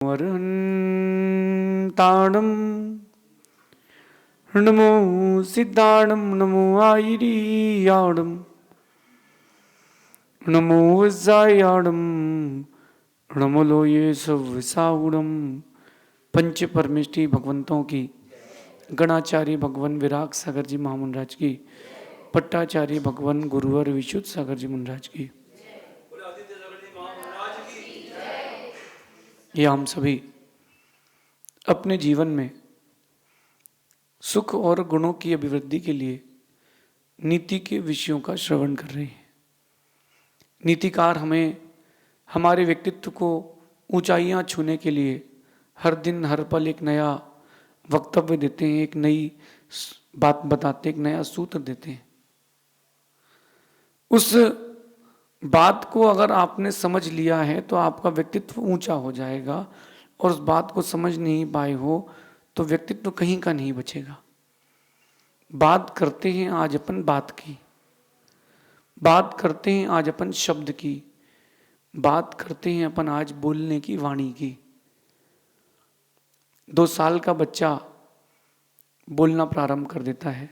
वरन्ताणं नमो सिद्धाणं नमो आयिरीयाणं नमो वज्रायाणं नमो लोये सव्विसाहुणं। पंच परमेष्टि भगवंतों की, गणाचार्य भगवान विराग सागर जी महामंडराज की, पट्टाचार्य भगवान गुरुवर विशुद्ध सागर जी महाराज की, ये हम सभी अपने जीवन में सुख और गुणों की अभिवृद्धि के लिए नीति के विषयों का श्रवण कर रहे हैं। नीतिकार हमें हमारे व्यक्तित्व को ऊंचाइयां छूने के लिए हर दिन हर पल एक नया वक्तव्य देते हैं, एक नई बात बताते हैं, एक नया सूत्र देते हैं। उस बात को अगर आपने समझ लिया है तो आपका व्यक्तित्व ऊंचा हो जाएगा, और उस बात को समझ नहीं पाए हो तो व्यक्तित्व कहीं का नहीं बचेगा। बात करते हैं आज अपन बात की, बात करते हैं आज अपन शब्द की, बात करते हैं अपन आज बोलने की, वाणी की। 2 साल का बच्चा बोलना प्रारंभ कर देता है,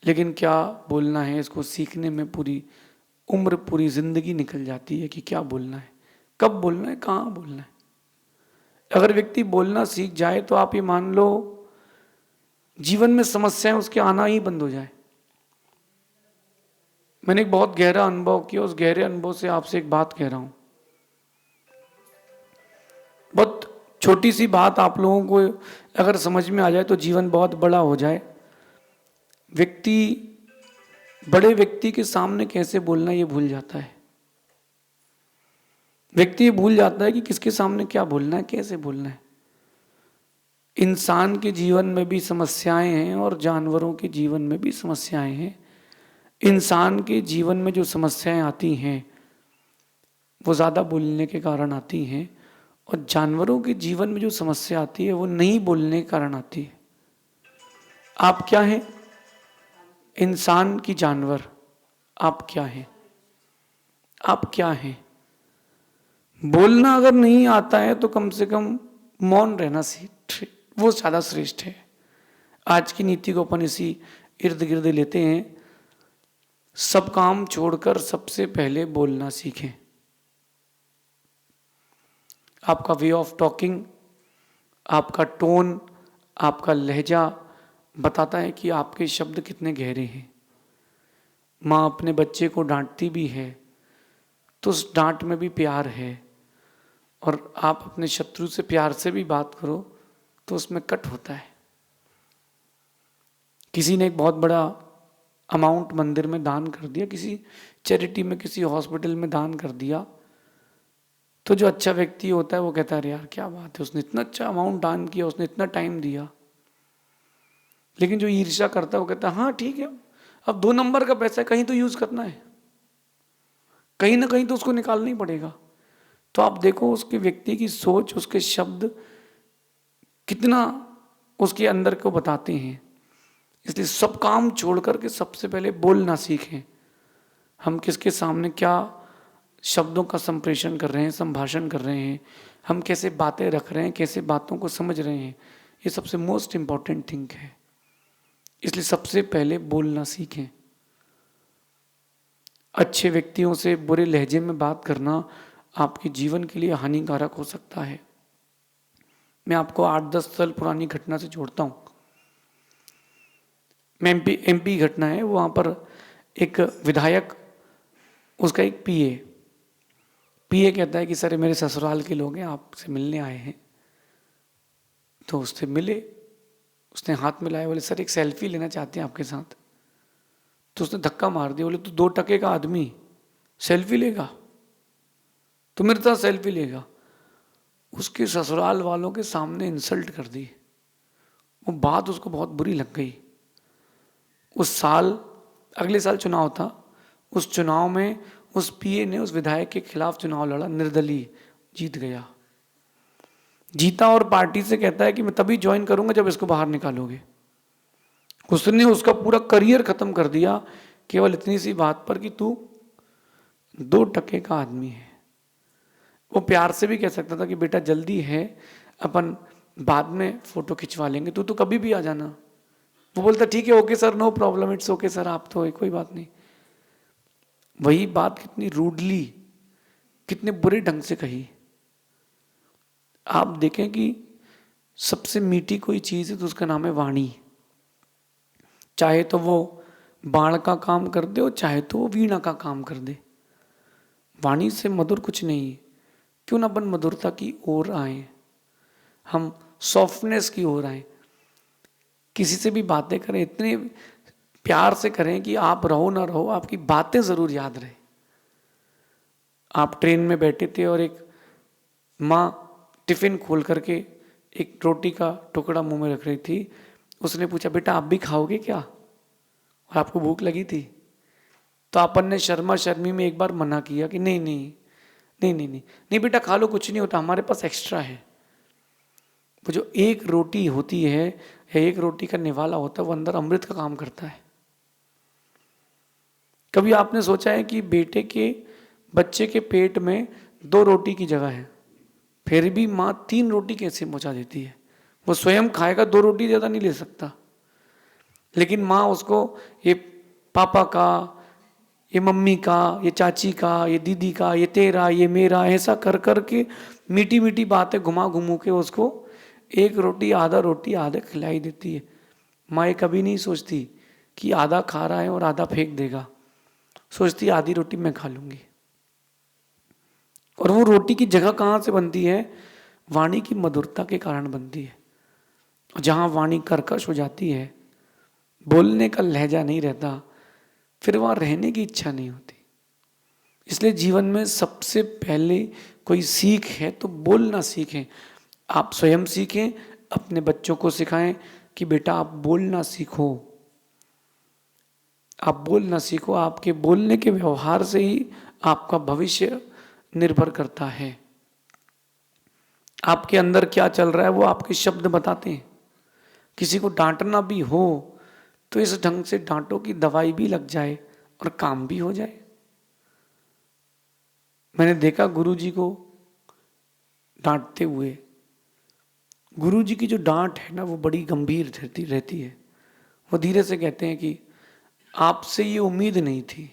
लेकिन क्या बोलना है इसको सीखने में पूरी उम्र, पूरी जिंदगी निकल जाती है कि क्या बोलना है, कब बोलना है, कहाँ बोलना है। अगर व्यक्ति बोलना सीख जाए तो आप ये मान लो जीवन में समस्याएं उसके आना ही बंद हो जाए। मैंने एक बहुत गहरा अनुभव किया, उस गहरे अनुभव से आपसे एक बात कह रहा हूं। बहुत छोटी सी बात आप लोगों को अगर समझ में आ जाए तो जीवन बहुत बड़ा हो जाए। व्यक्ति बड़े व्यक्ति के सामने कैसे बोलना ये भूल जाता है। व्यक्ति ये भूल जाता है कि किसके सामने क्या बोलना है, कैसे बोलना है। इंसान के जीवन में भी समस्याएं हैं और जानवरों के जीवन में भी समस्याएं हैं। इंसान के जीवन में जो समस्याएं आती हैं वो ज़्यादा बोलने के कारण आती हैं, और जानवरों के जीवन में जो समस्या आती है वो नहीं बोलने के कारण आती है। आप क्या हैं? इंसान की जानवर। आप क्या हैं? आप क्या हैं? बोलना अगर नहीं आता है तो कम से कम मौन रहना सीख, वो ज़्यादा श्रेष्ठ है। आज की नीति को अपन इसी इर्द गिर्द लेते हैं। सब काम छोड़कर सबसे पहले बोलना सीखें। आपका वे ऑफ टॉकिंग, आपका टोन, आपका लहजा बताता है कि आपके शब्द कितने गहरे हैं। माँ अपने बच्चे को डांटती भी है तो उस डांट में भी प्यार है, और आप अपने शत्रु से प्यार से भी बात करो तो उसमें कट होता है। किसी ने एक बहुत बड़ा अमाउंट मंदिर में दान कर दिया, किसी चैरिटी में, किसी हॉस्पिटल में दान कर दिया, तो जो अच्छा व्यक्ति होता है वो कहता है अरे यार क्या बात है, उसने इतना अच्छा अमाउंट दान किया, उसने इतना टाइम दिया। लेकिन जो ईर्ष्या करता है वो कहता है हाँ ठीक है, अब 2 नंबर का पैसा है, कहीं तो यूज करना है, कहीं ना कहीं तो उसको निकालना ही पड़ेगा। तो आप देखो उसके व्यक्ति की सोच, उसके शब्द कितना उसके अंदर को बताते हैं। इसलिए सब काम छोड़ करके सबसे पहले बोलना सीखें। हम किसके सामने क्या शब्दों का संप्रेषण कर रहे हैं, संभाषण कर रहे हैं, हम कैसे बातें रख रहे हैं, कैसे बातों को समझ रहे हैं, ये सबसे मोस्ट इंपॉर्टेंट थिंग है। इसलिए सबसे पहले बोलना सीखें। अच्छे व्यक्तियों से बुरे लहजे में बात करना आपके जीवन के लिए हानिकारक हो सकता है। मैं आपको 8-10 साल पुरानी घटना से जोड़ता हूँ। मैं एमपी घटना है, वहाँ पर एक विधायक, उसका एक पीए कहता है कि सर मेरे ससुराल के लोग हैं, आपसे मिलने आए हैं। तो उससे मिले, उसने हाथ मिलाया, बोले सर एक सेल्फी लेना चाहते हैं आपके साथ। तो उसने धक्का मार दिया, बोले तू 2 टके का आदमी सेल्फी लेगा, तो मेरे साथ सेल्फी लेगा। उसके ससुराल वालों के सामने इंसल्ट कर दी। वो बात उसको बहुत बुरी लग गई। उस साल, अगले साल चुनाव था, उस चुनाव में उस पीए ने उस विधायक के खिलाफ चुनाव लड़ा, निर्दलीय जीत गया। जीता और पार्टी से कहता है कि मैं तभी ज्वाइन करूंगा जब इसको बाहर निकालोगे। उसने उसका पूरा करियर खत्म कर दिया केवल इतनी सी बात पर कि तू 2 टके का आदमी है। वो प्यार से भी कह सकता था कि बेटा जल्दी है, अपन बाद में फोटो खिंचवा लेंगे, तू तो कभी भी आ जाना। वो बोलता ठीक है, okay sir, no problem, it's okay sir, आप तो है, कोई बात नहीं। वही बात कितनी रूडली, कितने बुरे ढंग से कही। आप देखें कि सबसे मीठी कोई चीज है तो उसका नाम है वाणी। चाहे तो वो बाण का काम कर दे और चाहे तो वो वीणा का काम कर दे, वाणी से मधुर कुछ नहीं है। क्यों ना अपन मधुरता की ओर आए, हम सॉफ्टनेस की ओर आए। किसी से भी बातें करें इतने प्यार से करें कि आप रहो ना रहो, आपकी बातें जरूर याद रहे। आप ट्रेन में बैठे थे और एक माँ टिफिन खोल करके एक रोटी का टुकड़ा मुंह में रख रही थी, उसने पूछा बेटा आप भी खाओगे क्या, और आपको भूख लगी थी, तो अपन ने शर्मा शर्मी में एक बार मना किया कि नहीं नहीं नहीं नहीं नहीं नहीं बेटा खा लो, कुछ नहीं होता, हमारे पास एक्स्ट्रा है। वो जो एक रोटी होती है या एक रोटी का निवाला होता है, वो अंदर अमृत का काम करता है। कभी आपने सोचा है कि बच्चे के पेट में 2 रोटी की जगह है, फिर भी माँ 3 रोटी कैसे पहुंचा देती है। वो स्वयं खाएगा, 2 रोटी ज्यादा नहीं ले सकता, लेकिन माँ उसको ये पापा का, ये मम्मी का, ये चाची का, ये दीदी का, ये तेरा, ये मेरा, ऐसा कर कर के मीठी मीठी बातें घुमा घुमू के उसको एक रोटी आधा खिलाई देती है। माँ ये कभी नहीं सोचती कि आधा खा रहा है और आधा फेंक देगा, सोचती आधी रोटी मैं खा लूंगी। और वो रोटी की जगह कहाँ से बनती है, वाणी की मधुरता के कारण बनती है। जहाँ वाणी कर्कश हो जाती है, बोलने का लहजा नहीं रहता, फिर वहाँ रहने की इच्छा नहीं होती। इसलिए जीवन में सबसे पहले कोई सीख है तो बोलना सीखें। आप स्वयं सीखें, अपने बच्चों को सिखाएं कि बेटा आप बोलना सीखो, आप बोलना सीखो। आपके बोलने के व्यवहार से ही आपका भविष्य निर्भर करता है। आपके अंदर क्या चल रहा है वो आपके शब्द बताते हैं। किसी को डांटना भी हो तो इस ढंग से डांटो कि दवाई भी लग जाए और काम भी हो जाए। मैंने देखा गुरुजी को डांटते हुए, गुरुजी की जो डांट है ना वो बड़ी गंभीर रहती है। वो धीरे से कहते हैं कि आपसे ये उम्मीद नहीं थी।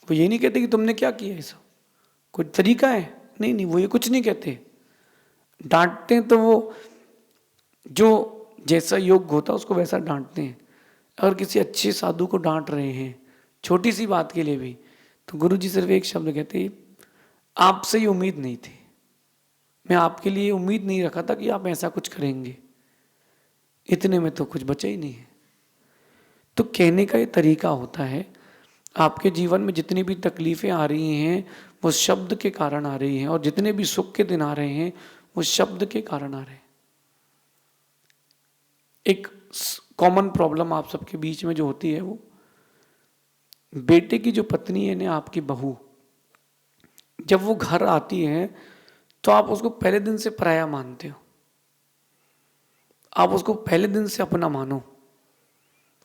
वो ये नहीं कहते कि तुमने क्या किया ऐसा, कोई तरीका है, नहीं नहीं, वो ये कुछ नहीं कहते। डांटते हैं तो वो जो जैसा योग्य होता है उसको वैसा डांटते हैं। अगर किसी अच्छे साधु को डांट रहे हैं छोटी सी बात के लिए भी, तो गुरुजी सिर्फ एक शब्द कहते हैं, आपसे ये उम्मीद नहीं थी, मैं आपके लिए उम्मीद नहीं रखा था कि आप ऐसा कुछ करेंगे, इतने में तो कुछ बचा ही नहीं है। तो कहने का ये तरीका होता है। आपके जीवन में जितनी भी तकलीफें आ रही हैं वो शब्द के कारण आ रही हैं, और जितने भी सुख के दिन आ रहे हैं वो शब्द के कारण आ रहे हैं। एक कॉमन प्रॉब्लम आप सबके बीच में जो होती है, वो बेटे की जो पत्नी है ना, आपकी बहू, जब वो घर आती है तो आप उसको पहले दिन से पराया मानते हो, आप उसको पहले दिन से अपना मानो।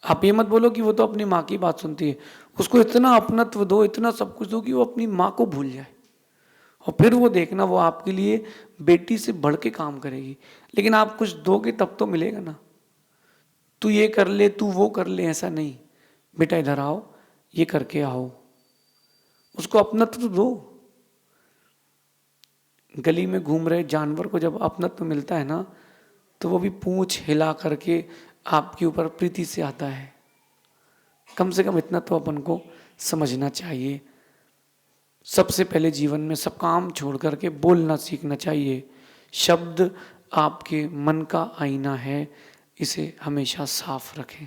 आप ये मत बोलो कि वो तो अपनी माँ की बात सुनती है, उसको इतना अपनत्व दो, इतना सब कुछ दो कि वो अपनी माँ को भूल जाए, और फिर वो देखना वो आपके लिए बेटी से बढ़ के काम करेगी। लेकिन आप कुछ दोगे तब तो मिलेगा ना। तू ये कर ले, तू वो कर ले, ऐसा नहीं, बेटा इधर आओ, ये करके आओ, उसको अपनत्व दो। गली में घूम रहे जानवर को जब अपनत्व मिलता है ना, तो वो भी पूंछ हिला करके आपके ऊपर प्रीति से आता है। कम से कम इतना तो अपन को समझना चाहिए। सबसे पहले जीवन में सब काम छोड़ करके बोलना सीखना चाहिए। शब्द आपके मन का आईना है, इसे हमेशा साफ रखें।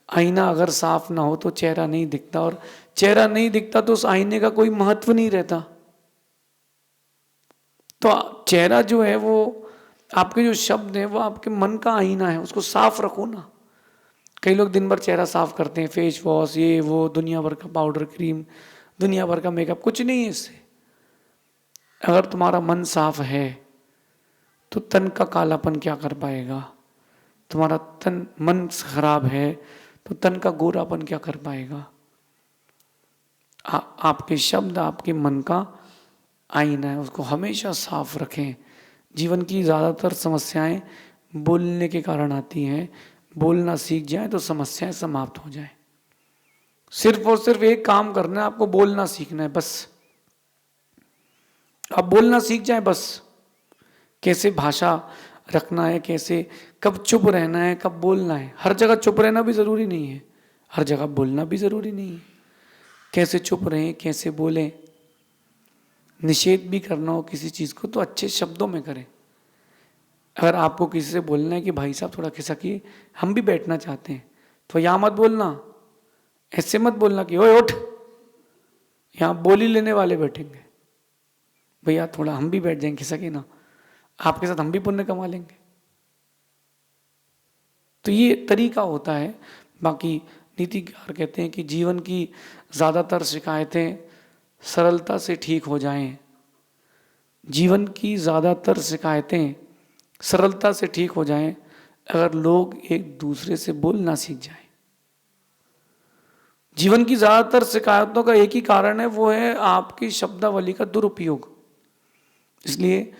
आईना अगर साफ ना हो तो चेहरा नहीं दिखता, और चेहरा नहीं दिखता तो उस आईने का कोई महत्व नहीं रहता। तो चेहरा जो है वो, आपके जो शब्द हैं वो आपके मन का आईना है, उसको साफ रखो ना। कई लोग दिन भर चेहरा साफ करते हैं, फेस वॉश, ये वो, दुनिया भर का पाउडर क्रीम, दुनिया भर का मेकअप, कुछ नहीं है इससे। अगर तुम्हारा मन साफ है तो तन का कालापन क्या कर पाएगा। तुम्हारा तन मन खराब है तो तन का गोरापन क्या कर पाएगा। आपके शब्द आपके मन का आईना है, उसको हमेशा साफ रखें। जीवन की ज़्यादातर समस्याएं बोलने के कारण आती हैं। बोलना सीख जाए तो समस्याएं समाप्त हो जाएं। सिर्फ और सिर्फ एक काम करना है, आपको बोलना सीखना है बस। आप बोलना सीख जाए बस, कैसे भाषा रखना है, कैसे कब चुप रहना है, कब बोलना है। हर जगह चुप रहना भी ज़रूरी नहीं है, हर जगह बोलना भी ज़रूरी नहीं है। कैसे चुप रहें, कैसे बोलें। निषेध भी करना हो किसी चीज़ को तो अच्छे शब्दों में करें। अगर आपको किसी से बोलना है कि भाई साहब थोड़ा खिसकिए, हम भी बैठना चाहते हैं, तो यहाँ मत बोलना, ऐसे मत बोलना कि ओए उठ, यहाँ बोली लेने वाले बैठेंगे। भैया थोड़ा हम भी बैठ जाएंगे, खिसके ना, आपके साथ हम भी पुण्य कमा लेंगे। तो ये तरीका होता है। बाकी नीतिकार कहते हैं कि जीवन की ज़्यादातर शिकायतें सरलता से ठीक हो जाएं। जीवन की ज़्यादातर शिकायतें सरलता से ठीक हो जाएं अगर लोग एक दूसरे से बोलना सीख जाएं। जीवन की ज़्यादातर शिकायतों का एक ही कारण है, वो है आपकी शब्दावली का दुरुपयोग। इसलिए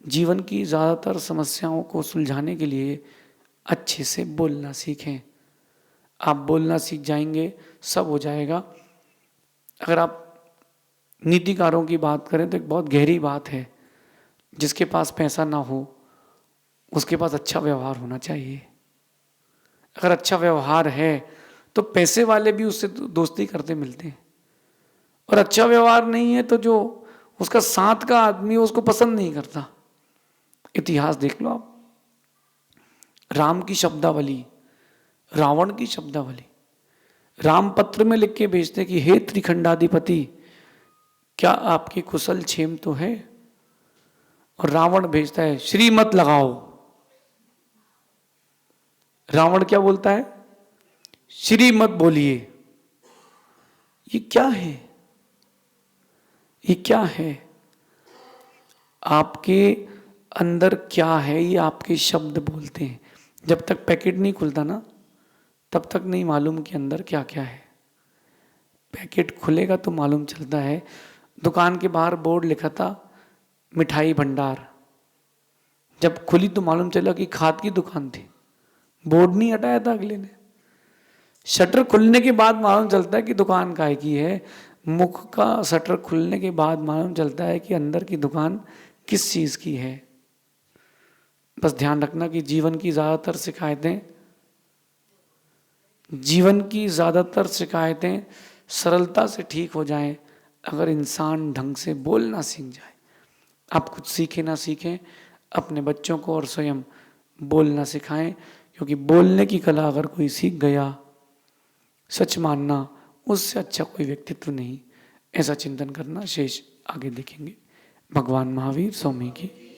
जीवन की ज़्यादातर समस्याओं को सुलझाने के लिए अच्छे से बोलना सीखें। आप बोलना सीख जाएंगे, सब हो जाएगा। अगर आप नीतिकारों की बात करें तो एक बहुत गहरी बात है, जिसके पास पैसा ना हो उसके पास अच्छा व्यवहार होना चाहिए। अगर अच्छा व्यवहार है तो पैसे वाले भी उससे दोस्ती करते मिलते हैं, और अच्छा व्यवहार नहीं है तो जो उसका साथ का आदमी है उसको पसंद नहीं करता। इतिहास देख लो आप, राम की शब्दावली, रावण की शब्दावली। राम पत्र में लिख के भेजते कि हे त्रिखंडाधिपति, क्या आपकी कुशल क्षेम तो है, और रावण भेजता है श्री मत लगाओ। रावण क्या बोलता है, श्री मत बोलिए। ये क्या है, ये क्या है? आपके अंदर क्या है ये आपके शब्द बोलते हैं। जब तक पैकेट नहीं खुलता ना, तब तक नहीं मालूम कि अंदर क्या क्या है। पैकेट खुलेगा तो मालूम चलता है। दुकान के बाहर बोर्ड लिखा था मिठाई भंडार, जब खुली तो मालूम चला कि खाद की दुकान थी। बोर्ड नहीं हटाया था अगले ने। शटर खुलने के बाद मालूम चलता है कि दुकान काय की है। मुख का शटर खुलने के बाद मालूम चलता है कि अंदर की दुकान किस चीज की है। बस ध्यान रखना कि जीवन की ज्यादातर शिकायतें सरलता से ठीक हो जाएं अगर इंसान ढंग से बोलना सीख जाए। आप कुछ सीखें ना सीखें, अपने बच्चों को और स्वयं बोलना सिखाएं, क्योंकि बोलने की कला अगर कोई सीख गया, सच मानना उससे अच्छा कोई व्यक्तित्व नहीं। ऐसा चिंतन करना। शेष आगे देखेंगे। भगवान महावीर स्वामी की